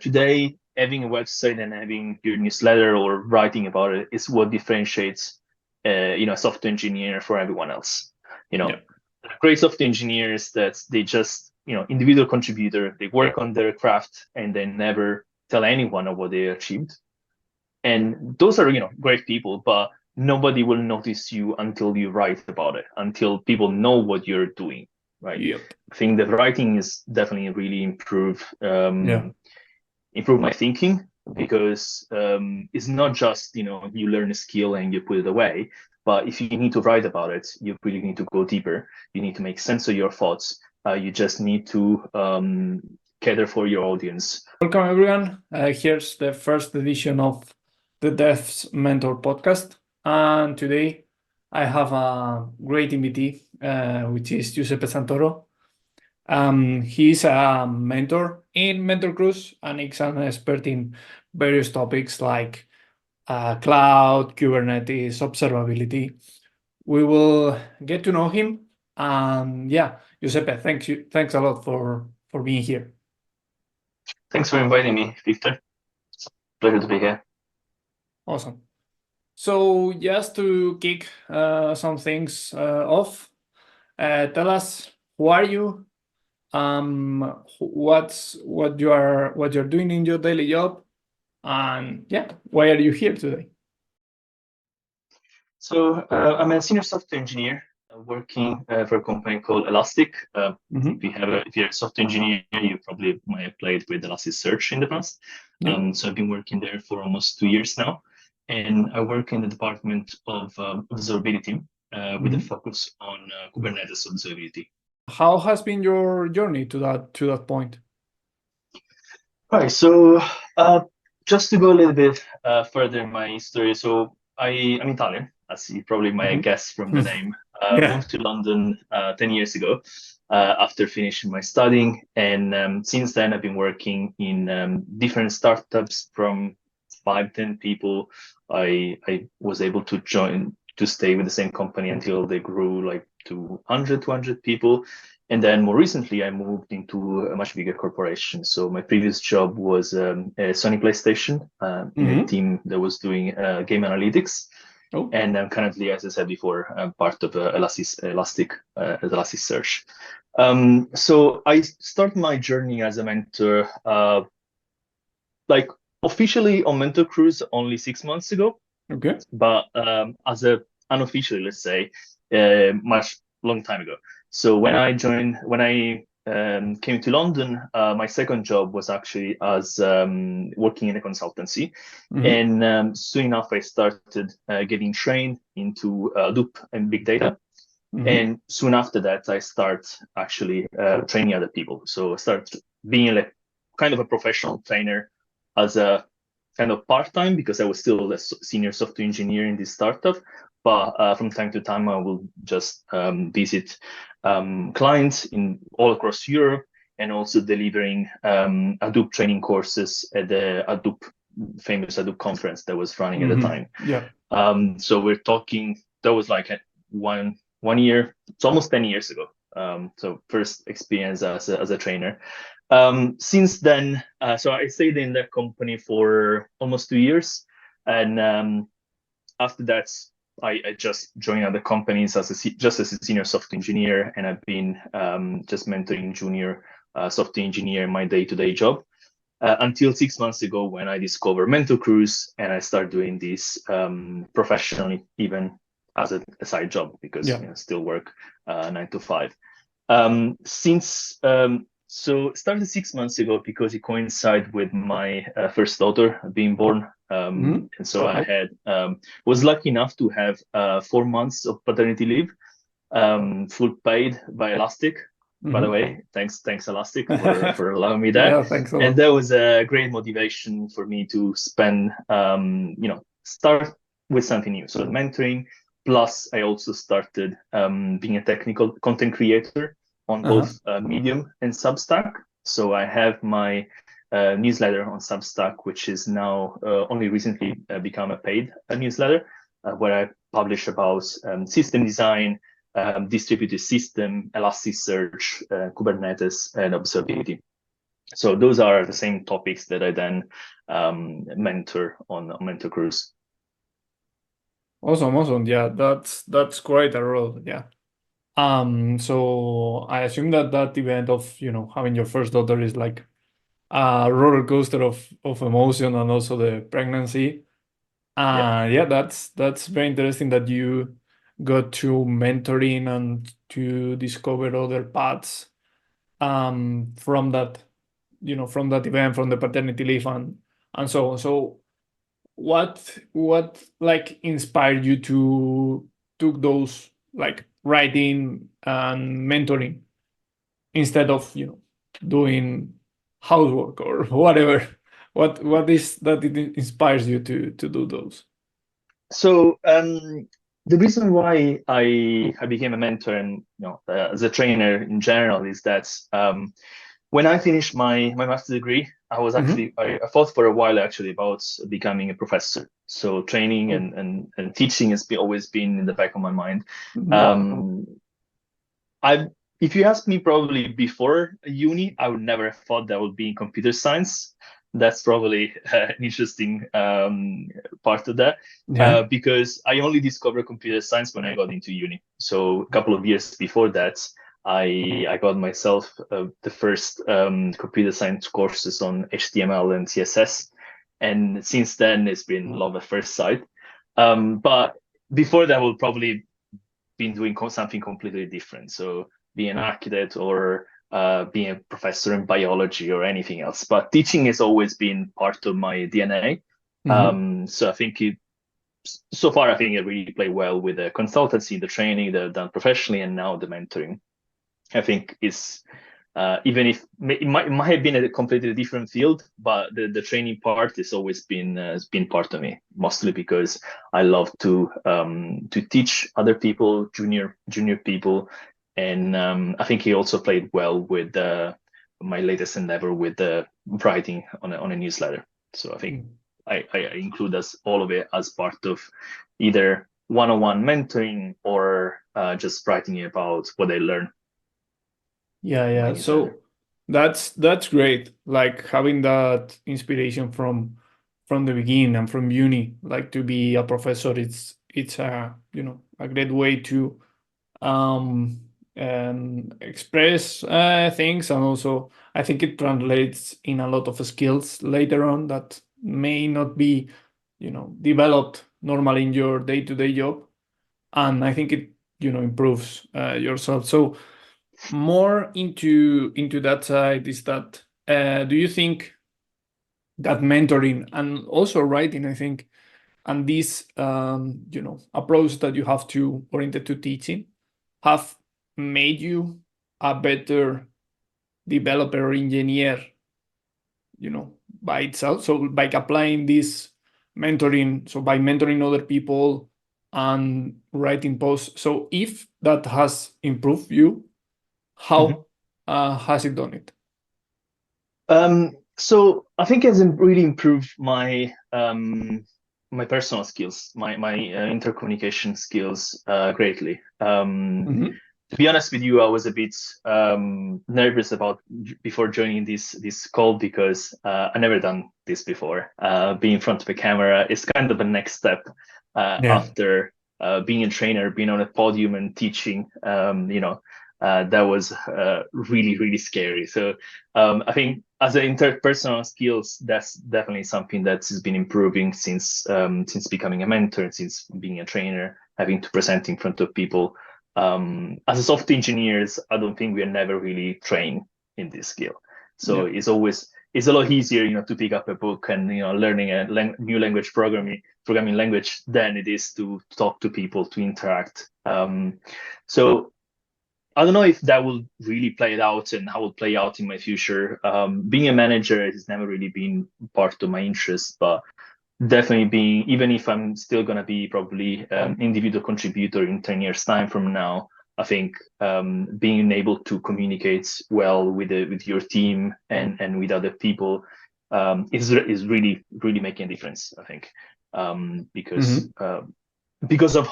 today, having a website and having your newsletter or writing about it is what differentiates, a software engineer from everyone else. Yeah. Great software engineers that they just, individual contributor, they work on their craft and they never tell anyone of what they achieved. And those are, great people, but nobody will notice you until you write about it, until people know what you're doing, right? Yep. I think the writing is definitely really improve my thinking, because it's not just, you learn a skill and you put it away, but if you need to write about it, you really need to go deeper. You need to make sense of your thoughts. You just need to cater for your audience. Welcome, everyone. Here's the first edition of the Dev's Mentor podcast. And today I have a great invitee, which is Giuseppe Santoro. He's a mentor in Mentor Cruise, and he's an expert in various topics like cloud, Kubernetes, observability. We will get to know him. And Giuseppe, thanks a lot for being here. Thanks for inviting me, Victor. It's a pleasure to be here. Awesome. So just to kick some things off, tell us, who are you? What you're doing in your daily job, and why are you here today? So I'm a senior software engineer working for a company called Elastic. If you're a software engineer, you probably might have played with Elasticsearch in the past. So I've been working there for almost 2 years now, and I work in the department of observability with a focus on Kubernetes observability. How has been your journey to that point? Right. So just to go a little bit further in my history, so I'm Italian, as you probably might guess from the name. Moved to London 10 years ago after finishing my studying, and since then I've been working in different startups from 5-10 people. I was able to stay with the same company until they grew like to 200 people. And then more recently, I moved into a much bigger corporation. So my previous job was a Sony PlayStation in a team that was doing game analytics. And I'm currently, as I said before, part of Elasticsearch. So I started my journey as a mentor, like officially on Mentor Cruise only 6 months ago. Okay. But unofficially, let's say, much long time ago. So when I came to London, my second job was actually as working in a consultancy. And soon enough, I started getting trained into Hadoop and big data. And soon after that, I start actually training other people. So I start being like kind of a professional trainer as a kind of part-time, because I was still a senior software engineer in this startup. But from time to time, I will just visit clients in all across Europe, and also delivering Hadoop training courses at the famous Hadoop conference that was running at the time. So we're talking, that was like one year, it's almost 10 years ago. So first experience as a trainer. Since then, so I stayed in that company for almost 2 years, and after that, I just joined other companies just as a senior software engineer, and I've been just mentoring junior software engineer in my day-to-day job until 6 months ago, when I discovered Mentor Cruise, and I started doing this professionally, even as a side job, because I still work 9 to 5. So started 6 months ago because it coincided with my first daughter being born. And so I was lucky enough to have 4 months of paternity leave, full paid by Elastic. By the way, thanks Elastic for allowing me that. Thanks a lot. And that was a great motivation for me to spend, start with something new. So mentoring, plus I also started being a technical content creator on both Medium and Substack. So I have my newsletter on Substack, which is now only recently become a paid newsletter, where I publish about system design, distributed system, Elasticsearch, Kubernetes, and observability. So those are the same topics that I then mentor on Mentor Cruise. Awesome. Yeah, that's quite a role. Yeah. So I assume that event of, having your first daughter is like a roller coaster of emotion, and also the pregnancy. Yeah. Yeah, that's very interesting that you got to mentoring and to discover other paths from that, from that event, from the paternity leave, and so on. So what like inspired you to took those, like, writing and mentoring instead of, doing housework or whatever? What is that it inspires you to do those? So the reason why I became a mentor and as a trainer in general is that when I finished my master's degree, I was Hmm. actually I thought for a while actually about becoming a professor. So training Oh, and teaching has always been in the back of my mind. mhm. Um, I if you ask me probably before uni, I would never have thought that I would be in computer science. That's probably an interesting part of that Yeah. because I only discovered computer science when I got into uni. So a couple of years before that, I got myself the first computer science courses on HTML and CSS, and since then it's been love at first sight. But before that, I would probably been doing something completely different. So being an architect or being a professor in biology or anything else. But teaching has always been part of my DNA. Hmm. So I think so far, I think it really played well with the consultancy, the training that I've done professionally, and now the mentoring. I think is even if it might have been a completely different field, but the training part has been part of me mostly because I love to teach other people, junior people, and I think he also played well with my latest endeavor with writing on a newsletter. So I think I include as all of it as part of either one-on-one mentoring or just writing about what I learned my Yeah. newsletter. So that's great. Like, having that inspiration from the beginning and from uni, like, to be a professor, it's a, a great way to um express things, and also I think it translates in a lot of skills later on that may not be, developed normally in your day-to-day job, and I think it, improves yourself. So more into that side is that, do you think that mentoring and also writing, I think, and this approach that you have to oriented to teaching have made you a better developer or engineer, by itself? So by applying this mentoring, so by mentoring other people and writing posts, so if that has improved you, Mhm. how has it done it? So I think it's really improved my personal skills, my intercommunication skills greatly. Mhm. To be honest with you, I was a bit nervous about before joining this call because I never done this before. Being in front of a camera is kind of a next step Yeah. after being a trainer, being on a podium and teaching. That was really scary. So I think as an interpersonal skills, that's definitely something that has been improving since becoming a mentor, since being a trainer, having to present in front of people. As a software engineers, I don't think we are never really trained in this skill. So Yeah. it's a lot easier, to pick up a book and learning a new language programming language than it is to talk to people, to interact. So I don't know if that will really play it out and how it will play out in my future. Being a manager has never really been part of my interest, but definitely being, even if I'm still gonna be probably individual contributor in 10 years time from now, I think being able to communicate well with your team and with other people is really making a difference, I think. Because Hmm. because of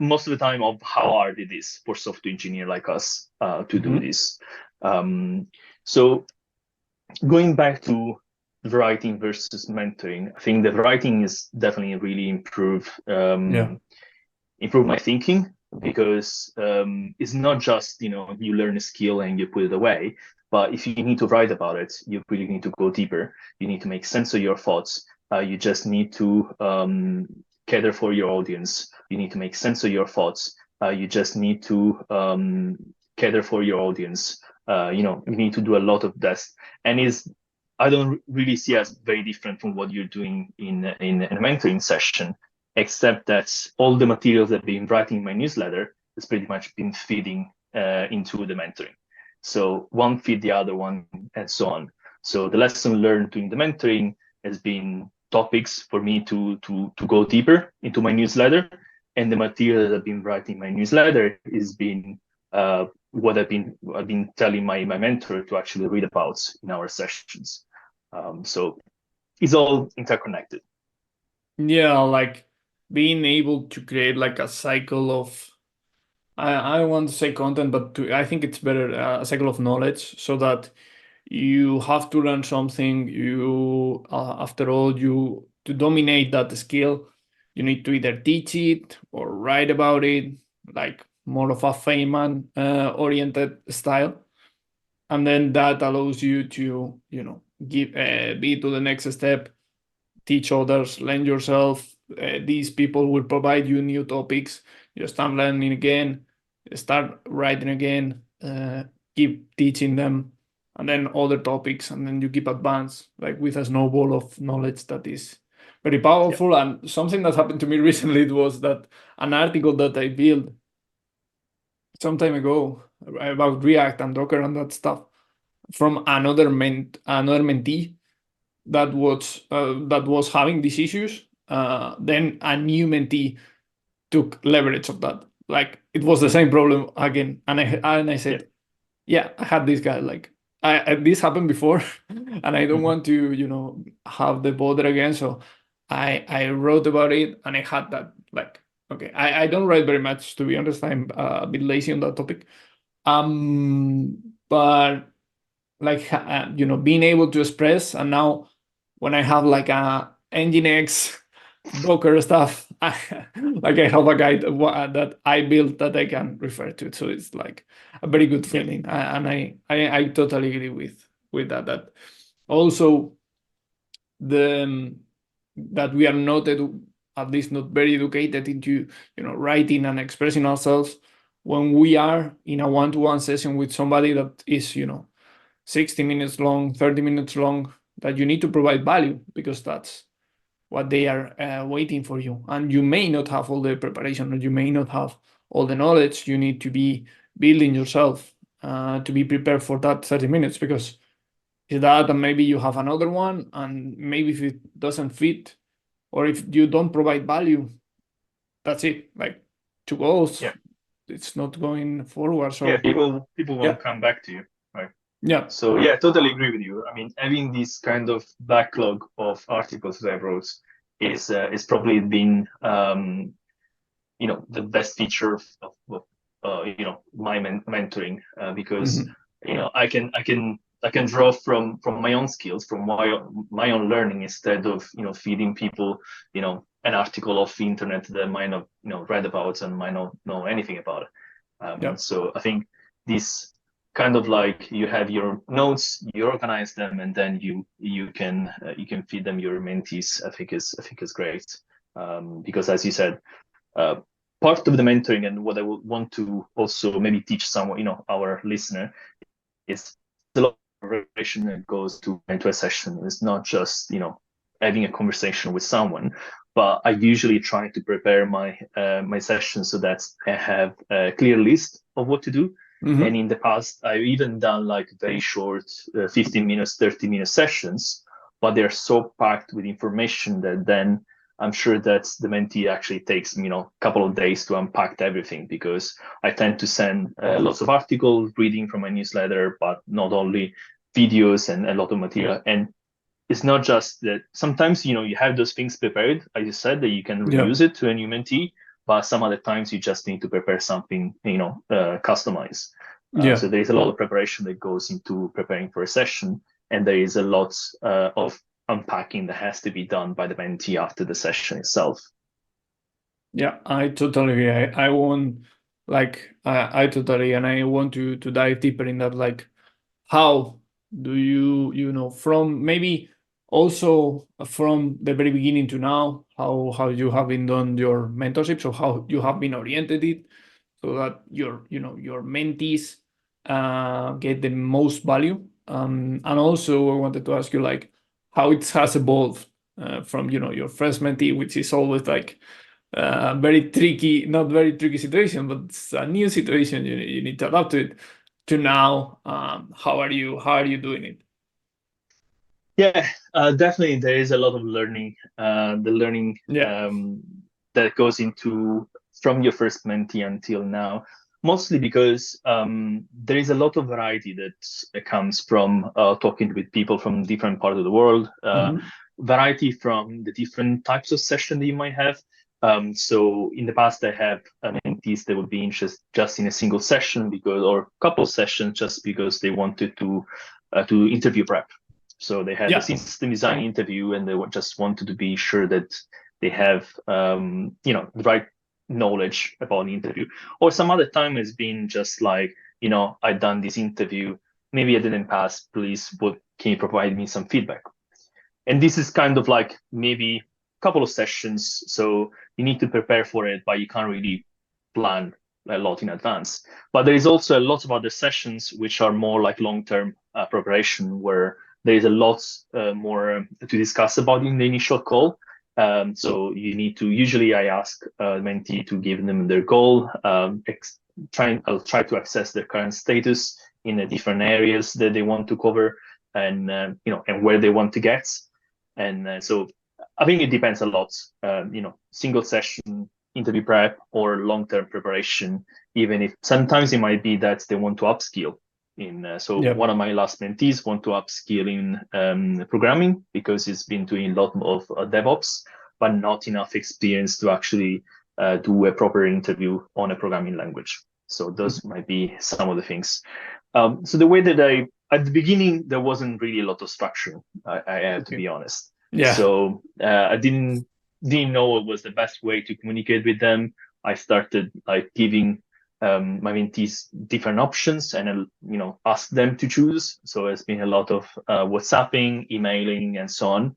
most of the time of how hard it is for software engineer like us to do Hmm. this. Um, so going back to writing versus mentoring, I think the writing is definitely really improve my thinking, because it's not just, you learn a skill and you put it away, but if you need to write about it, you really need to go deeper. You need to make sense of your thoughts. You just need to cater for your audience. You need to make sense of your thoughts. You just need to cater for your audience. You need to do a lot of that, and is I don't really see as very different from what you're doing in a mentoring session, except that all the materials that I've been writing in my newsletter has pretty much been feeding into the mentoring. So one feed the other one, and so on. So the lesson learned during the mentoring has been topics for me to go deeper into my newsletter, and the material that I've been writing in my newsletter is been what I've been telling my mentor to actually read about in our sessions. So it's all interconnected. Yeah, like being able to create like a cycle of I don't want to say content, but I think it's better a cycle of knowledge, so that you have to learn something. You after all, you to dominate that skill, you need to either teach it or write about it, like more of a Feynman oriented style, and then that allows you to give be to the next step, teach others, learn yourself. These people will provide you new topics. You start learning again, start writing again, keep teaching them, and then other topics, and then you keep advance, like with a snowball of knowledge that is very powerful. Yeah. And something that happened to me recently was that an article that I built some time ago about React and Docker and that stuff from another mentee that was having these issues. Then a new mentee took leverage of that. Like it was the same problem again, and I Yeah. said, yeah, I had this guy. Like this happened before, and I don't Mhm. want to have the bother again. So I wrote about it, and I had that like. Okay, I don't write very much, to be honest. I'm a bit lazy on that topic. But like being able to express, and now when I have like a Nginx Docker stuff, like I have a guide that I built that I can refer to, so it's like a very good Yeah. feeling. And I totally agree with that also the that we are not at least not very educated into writing and expressing ourselves when we are in a one-to-one session with somebody that is 60 minutes long, 30 minutes long, that you need to provide value, because that's what they are waiting for you. And you may not have all the preparation, or you may not have all the knowledge. You need to be building yourself to be prepared for that 30 minutes, because if that, and maybe you have another one, and maybe if it doesn't fit, or if you don't provide value, that's it. Like 2 goals, Yeah. it's not going forward. Yeah. So People yeah, won't come back to you, right? yeah. So yeah, totally agree with you. I mean, having this kind of backlog of articles that I wrote is probably been the best feature of my mentoring, because Mhm. I can draw from my own skills, from my own learning, instead of feeding people an article off the internet that might not read about and might not know anything about it. Yeah. So I think this kind of like, you have your notes, you organize them, and then you can feed them your mentees. I think is great, because as you said, uh, part of the mentoring, and what I would want to also maybe teach someone, our listener, is a lot of preparation that goes into a session. It's not just having a conversation with someone, but I usually try to prepare my session so that I have a clear list of what to do. And Hmm. in the past, I've even done like very short 15 minutes, 30-minute sessions, but they're so packed with information that then I'm sure that the mentee actually takes me, a couple of days to unpack everything, because I tend to send lots of articles, reading from my newsletter, but not only videos and a lot of material. And it's not just that sometimes, you have those things prepared, as you said, that you can Yeah. reuse it to a new mentee, but some other times you just need to prepare something, customized. Yeah. So there's a lot of preparation that goes into preparing for a session. and there is a lot of unpacking that has to be done by the mentee after the session itself. Yeah, I totally agree. I want I totally, and I want to dive deeper in that. Like, how do you from maybe also from the very beginning to now, how you have been done your mentorship, so how you have been oriented it so that your mentees get the most value. And also I wanted to ask you like how it has evolved from your first mentee, which is always like very tricky, not very tricky situation, but it's a new situation. You need to adapt to it. To now, how are you doing it? Yeah, definitely there is a lot of learning. The learning Yeah. that goes into from your first mentee until now, mostly because there is a lot of variety that comes from talking with people from different parts of the world. Mhm. Variety from the different types of session that you might have. So in the past, I have mentees that would be interested just in a single session because, or couple sessions, just because they wanted to interview prep. So they had a Yeah. system design interview, and they just wanted to be sure that they have the right knowledge about the interview. Or some other time has been just like, I've done this interview, maybe I didn't pass. Please, can you provide me some feedback? And this is kind of like maybe a couple of sessions, so you need to prepare for it, but you can't really plan a lot in advance. But there is also a lot of other sessions which are more like long-term preparation, where there is a lot more to discuss about in the initial call. So you need to, usually I ask mentee to give them their goal, I'll try to assess their current status in the different areas that they want to cover, and and where they want to get. And so I think it depends a lot, single session interview prep or long-term preparation, even if sometimes it might be that they want to upskill so Yeah. one of my last mentees want to upskill in programming because he's been doing a lot of DevOps, but not enough experience to actually do a proper interview on a programming language. So those might be some of the things. So the way that at the beginning, there wasn't really a lot of structure. I have to Okay. be honest. Yeah. So I didn't know what was the best way to communicate with them. I started like giving my mentees different options, and ask them to choose. So it's been a lot of WhatsApping, emailing, and so on.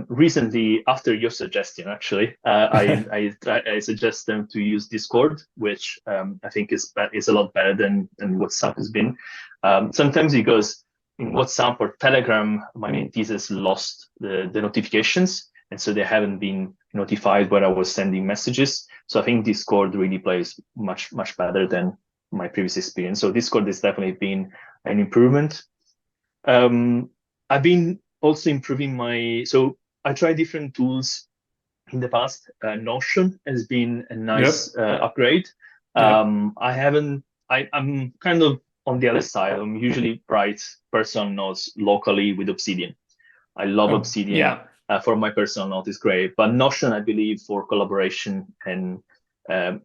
Recently, after your suggestion, actually, I suggest them to use Discord, which I think is a lot better than WhatsApp has been. Sometimes because in WhatsApp or Telegram, my mentees has lost the notifications, and so they haven't been notified when I was sending messages. So I think Discord really plays much better than my previous experience. So Discord has definitely been an improvement. I've been also improving so I tried different tools in the past. Notion has been a nice Yep. upgrade. Yep. I'm kind of on the other side. I'm usually write personal notes locally with Obsidian. I love Oh, Obsidian yeah. for my personal note is great, but Notion, I believe, for collaboration, and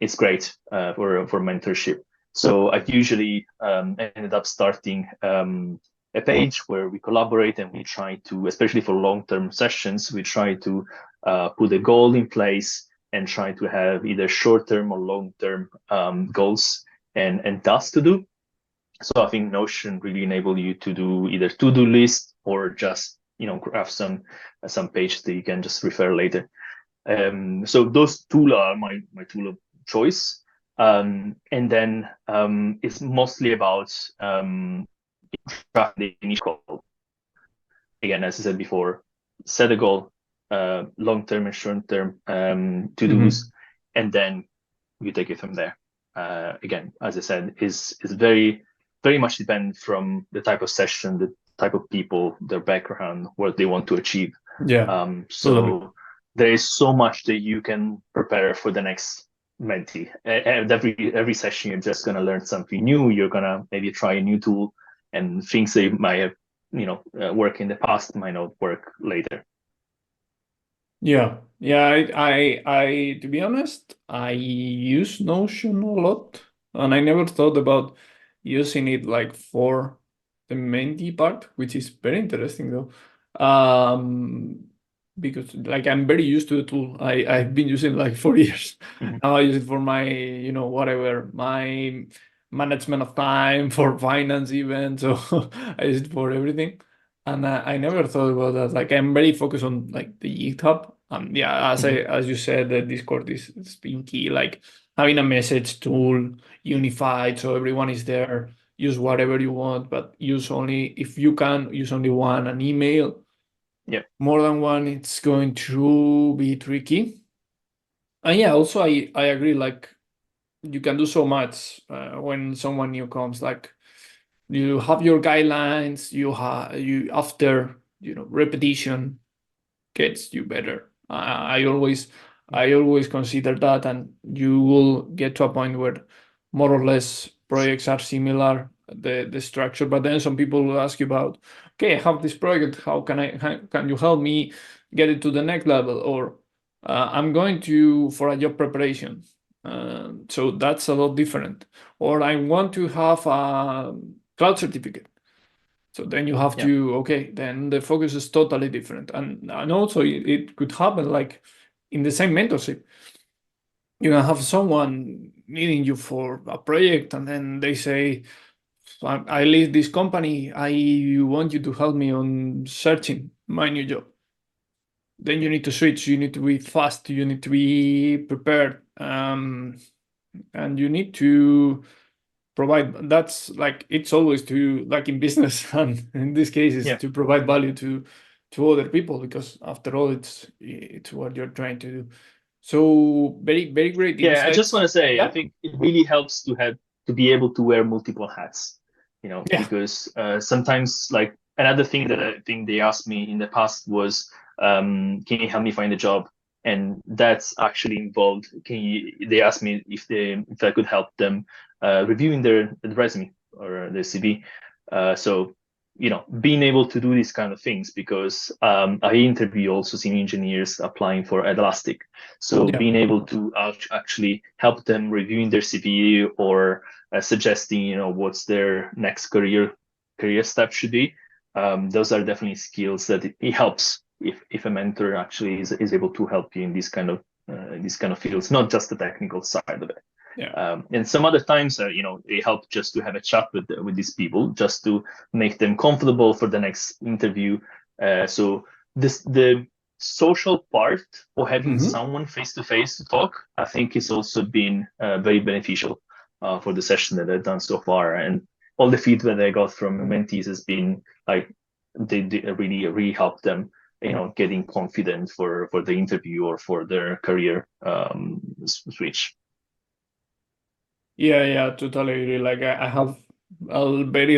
it's great for mentorship. So I usually ended up starting a page where we collaborate, and we try to, especially for long-term sessions, we try to put a goal in place and try to have either short-term or long-term goals and tasks to do. So I think Notion really enable you to do either to-do list or just graph some pages that you can just refer later. So those tools are my tool of choice. And then it's mostly about the initial goal. Again, as I said before, set a goal, long-term and short-term to-dos, and then you take it from there. Again, as I said, is very, very much depend from the type of session, the type of people, their background, what they want to achieve. Yeah. Totally. So there is so much that you can prepare for the next mentee. And every session, you're just gonna learn something new. You're gonna maybe try a new tool, and things that might have work in the past might not work later. Yeah. Yeah. I to be honest, I use Notion a lot, and I never thought about using it like for the mentee part, which is very interesting though. Because like I'm very used to the tool. I've been using it like for years. Mhm. Now I use it for my, whatever, my management of time, for finance even. So I use it for everything. And I never thought about that. Like I'm very focused on like the GitHub. Yeah, Mhm. as you said, the Discord is been key. Like having a message tool unified, so everyone is there. Use whatever you want, but use only, if you can, use only one. An email, Yeah. more than one, it's going to be tricky. And yeah, also I agree. Like you can do so much when someone new comes. Like you have your guidelines. You after repetition gets you better. I always consider that, and you will get to a point where more or less projects are similar, the structure. But then some people will ask you about, okay, I have this project. How can you help me get it to the next level? Or I'm going to for a job preparation. So that's a lot different. Or I want to have a cloud certificate. So then you have Yeah. to, okay, then the focus is totally different. And also it could happen like in the same mentorship. You can have someone needing you for a project, and then they say, I leave this company. I want you to help me on searching my new job. Then you need to switch. You need to be fast. You need to be prepared. And you need to provide. That's like it's always to, like in business, and in this case is Yeah. to provide value to other people, because after all it's what you're trying to do. So very, very great Yeah, I just want insights. to say, I Yeah, think it really helps to be able to wear multiple hats, yeah. because sometimes, like, another thing that I think they asked me in the past was, can you help me find a job? And that's actually involved. They asked me if I could help them reviewing their resume or their CV. So being able to do these kind of things, because I interview also senior engineers applying for Elastic. So Yeah. being able to actually help them reviewing their CV, or suggesting, what's their next career step should be. Those are definitely skills that it helps if a mentor actually is able to help you in these kind of fields, not just the technical side of it. Yeah. And some other times, they help just to have a chat with these people, just to make them comfortable for the next interview. So the social part, or having Hmm. someone face to face to talk, I think is also been very beneficial for the session that I've done so far. And all the feedback I got from mentees has been like they really helped them, getting confident for the interview or for their career switch. Yeah, totally agree. Like I have a very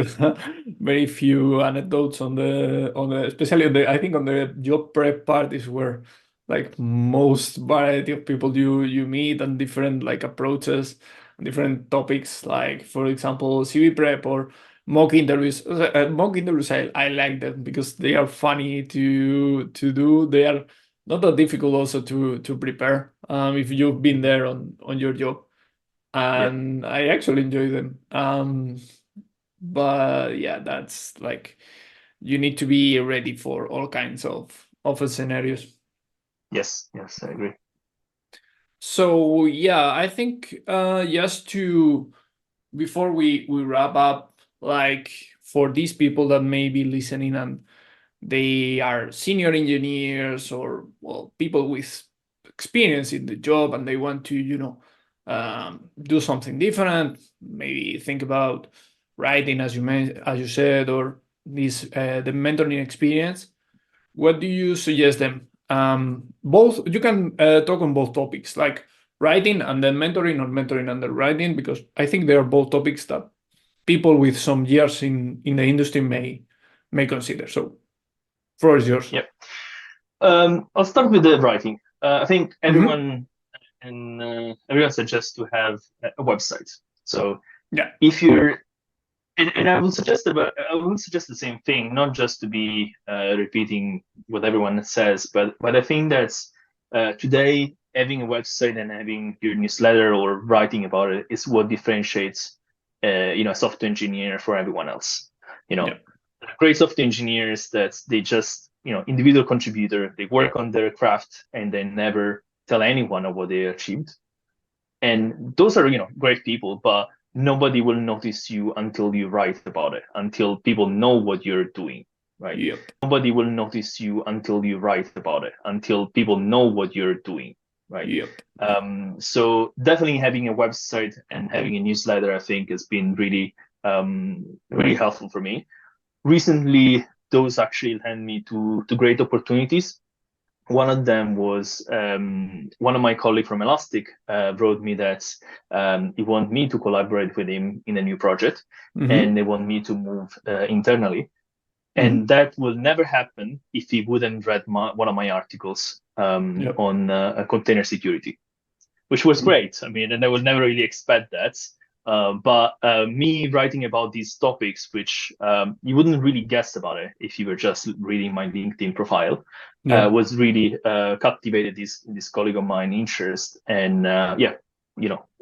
very few anecdotes on the especially on the, I think on the job prep part is where like most variety of people you meet, and different like approaches, different topics. Like for example, CV prep or mock interviews. Mock interviews, I like them because they are funny to do. They are not that difficult also to prepare. If you've been Mhm. there on your job, Yeah. and I actually enjoy them. But yeah, that's like you need to be ready for all kinds of scenarios. Yes, I agree. So yeah, I think just to before we wrap up, like for these people that may be listening and they are senior engineers, or well people with experience in the job, and they want to do something different, maybe think about writing, as you said, or this the mentoring experience. What do you suggest them? Both, you can talk on both topics, like writing and then mentoring, or mentoring and then writing, because I think they are both topics that people with some years in the industry may consider. So floor is yours. Yep. I'll start with the writing. I think Hmm. everyone suggests to have a website. So Yeah. if you're and I will suggest the same thing, not just to be repeating what everyone says, but I think that's today having a website and having your newsletter or writing about it is what differentiates a software engineer for everyone else. Yeah. Great software engineers that they just, individual contributor, they work on their craft and they never tell anyone of what they achieved. And those are, great people, but nobody will notice you until you write about it, until people know what you're doing, right? Yep. Nobody will notice you until you write about it, until people know what you're doing, right? Yep. So definitely having a website and having a newsletter, I think, has been really, really helpful for me. Recently, those actually led me to great opportunities. One of them was one of my colleagues from Elastic wrote me that he wanted me to collaborate with him in a new project, and they want me to move internally. And that will never happen if he wouldn't read one of my articles Yep. on container security, which was great. I mean, and I would never really expect that. But me writing about these topics, which you wouldn't really guess about it if you were just reading my LinkedIn profile, Yeah. was really captivated this colleague of mine interest. And a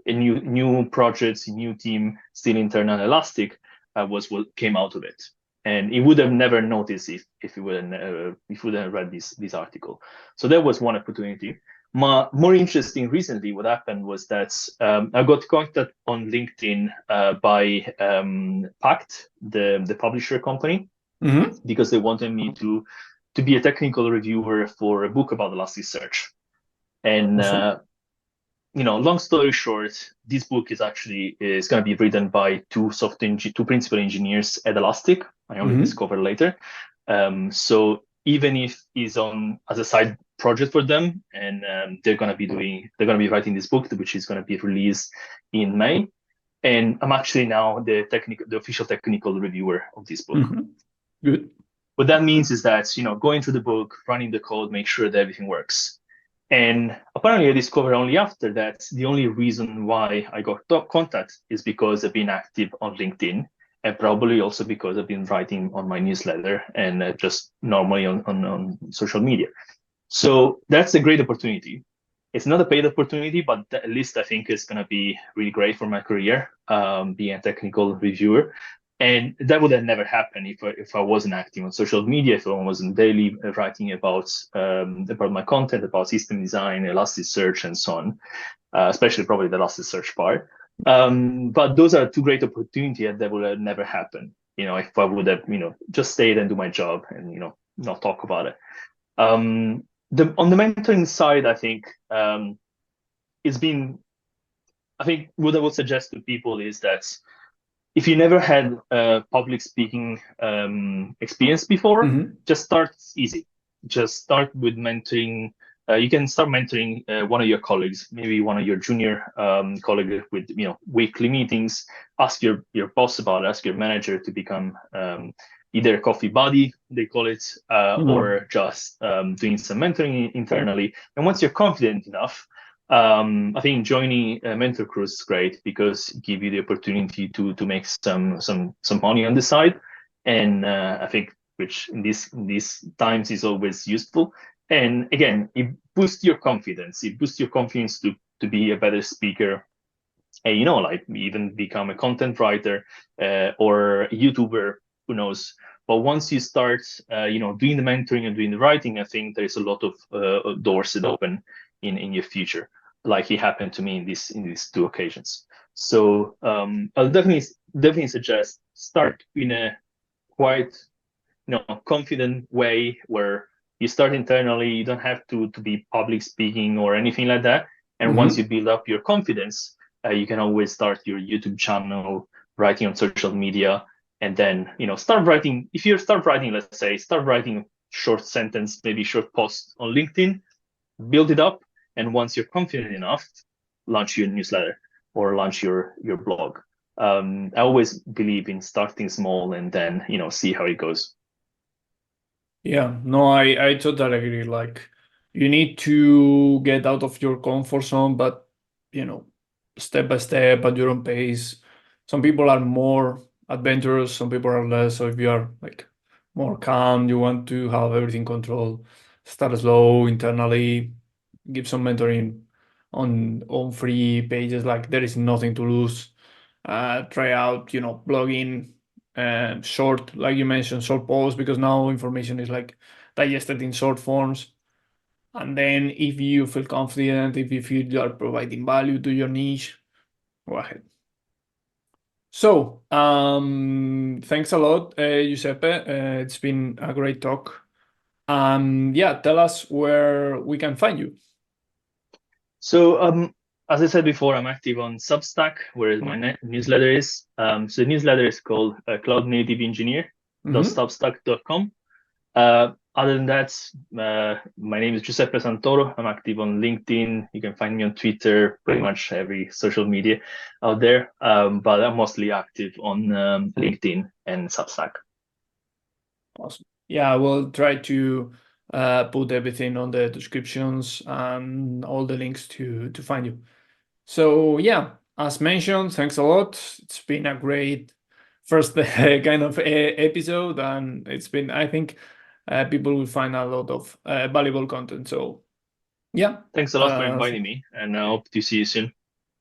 new projects, a new team, still internal Elastic, was what came out of it. And he would have never noticed if he wouldn't have read this article. So that was one opportunity. More interesting recently, what happened was that I got contacted on LinkedIn by Pact, the publisher company, because they wanted me to be a technical reviewer for a book about Elasticsearch. And Awesome. long story short, this book is going to be written by two principal engineers at Elastic. I only discovered later. So even if it's on as a side project for them, and they're going to be writing this book, which is going to be released in May. And I'm actually now the official technical reviewer of this book. Good. What that means is that, going through the book, running the code, make sure that everything works. And apparently I discovered only after that the only reason why I got contact is because I've been active on LinkedIn, and probably also because I've been writing on my newsletter and just normally on social media. So that's a great opportunity. It's not a paid opportunity, but at least I think it's going to be really great for my career, being a technical reviewer. And that would have never happened if I wasn't active on social media, if I wasn't daily writing about my content, about system design, Elasticsearch, and so on, especially probably the Elasticsearch part. But those are two great opportunities that would have never happened, if I would have, just stayed and do my job and, not talk about it. On the mentoring side, I think what I would suggest to people is that if you never had public speaking experience before, just start easy. Just start with mentoring. You can start mentoring one of your colleagues, maybe one of your junior colleagues with weekly meetings. Ask your boss about it. Ask your manager to become either a coffee buddy, they call it, or just doing some mentoring internally. And once you're confident enough, I think joining a mentor cruise is great because it gives you the opportunity to make some money on the side, and I think which in these times is always useful. And again, it boosts your confidence. It boosts your confidence to be a better speaker, and like even become a content writer or a YouTuber. Who knows? But once you start, doing the mentoring and doing the writing, I think there's a lot of doors that open in your future, like it happened to me in these two occasions. So I'll definitely suggest start in a quite confident way where you start internally. You don't have to be public speaking or anything like that. And once you build up your confidence, you can always start your YouTube channel, writing on social media, and then start writing. If you start writing, let's say, start writing short sentence, maybe short post on LinkedIn, build it up, and once you're confident enough, launch your newsletter or launch your blog. I always believe in starting small and then see how it goes. Yeah, no, I totally agree. Like, you need to get out of your comfort zone, but step by step at your own pace. Some people are more adventurous, some people are less. So if you are like more calm, you want to have everything controlled, start slow internally, give some mentoring on free pages. Like, there is nothing to lose. Try out, blogging short, like you mentioned, short posts, because now information is like digested in short forms. And then if you feel confident, if you feel you are providing value to your niche, go ahead. So, thanks a lot, Giuseppe. It's been a great talk. Yeah, tell us where we can find you. So, as I said before, I'm active on Substack, where my newsletter is. So the newsletter is called cloudnativeEngineer.substack.com. Other than that, my name is Giuseppe Santoro. I'm active on LinkedIn. You can find me on Twitter, pretty much every social media out there. But I'm mostly active on LinkedIn and Substack. Awesome. Yeah, I will try to put everything on the descriptions and all the links to find you. So yeah, as mentioned, thanks a lot. It's been a great first kind of episode, and it's been, I think, people will find a lot of valuable content. So yeah, Thanks a lot for inviting me, and I hope to see you soon.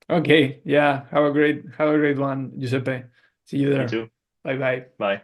okay, yeah, have a great one, Giuseppe. See you there. You too. Bye bye. Bye.